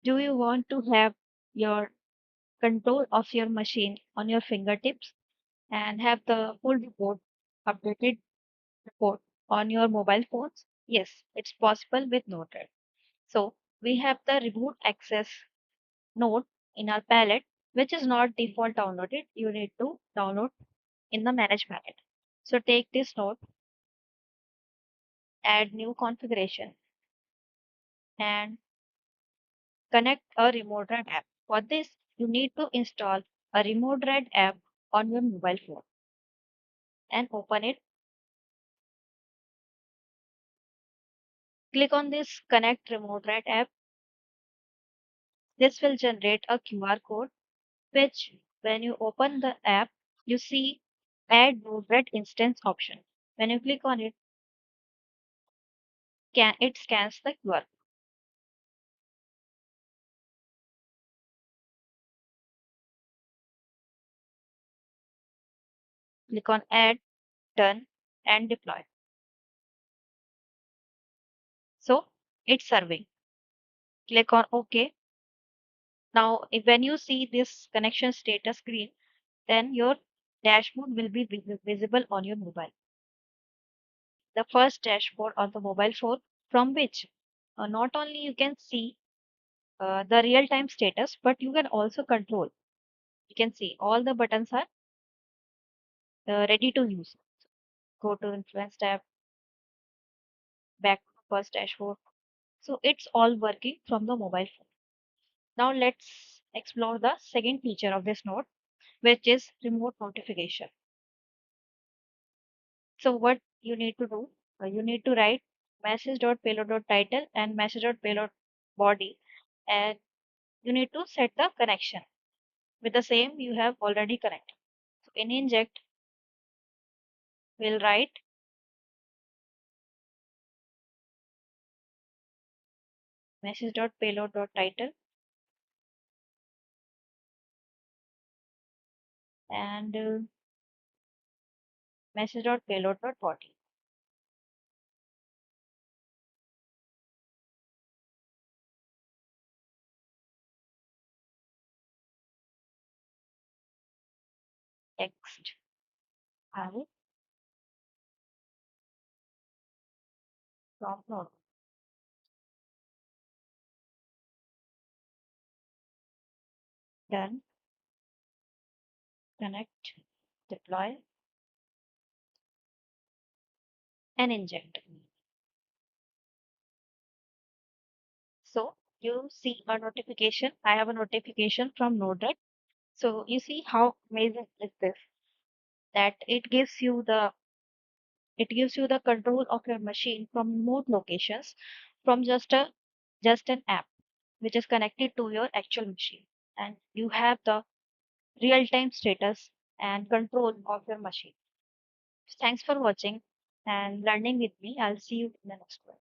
Do you want to have your control of your machine on your fingertips and have the full report, updated report on your mobile phones? Yes, it's possible with NodeRED. So we have the remote access node in our palette, which is not default downloaded. You need to download in the manage palette. So take this node, add new configuration, and connect a remote read app. For this, you need to install a remote read app on your mobile phone and open it. Click on this connect remote read app. This will generate a QR code, which when you open the app, you see add NodeRED instance option. When you click on it, it scans the QR. Click on add, done, and deploy. So it's serving. Click on OK. Now, when you see this connection status screen, then your dashboard will be visible on your mobile. The first dashboard on the mobile phone from which not only you can see the real-time status, but you can also control. You can see all the buttons are ready to use. Go to influence tab, back to first dashboard. So it's all working from the mobile phone. Now let's explore the second feature of this node, which is remote notification. So what you need to do, you need to write message.payload.title and message.payload body, and you need to set the connection with the same you have already connected. So in inject, we'll write message.payload.title and message.payload.body. Text I from node. Done, connect, deploy, and inject. So you see a notification. I have a notification from NodeRED. So you see how amazing is this, that it gives you the control of your machine from remote locations from just an app which is connected to your actual machine, and you have the real-time status and control of your machine. Thanks for watching and learning with me. I'll see you in the next one.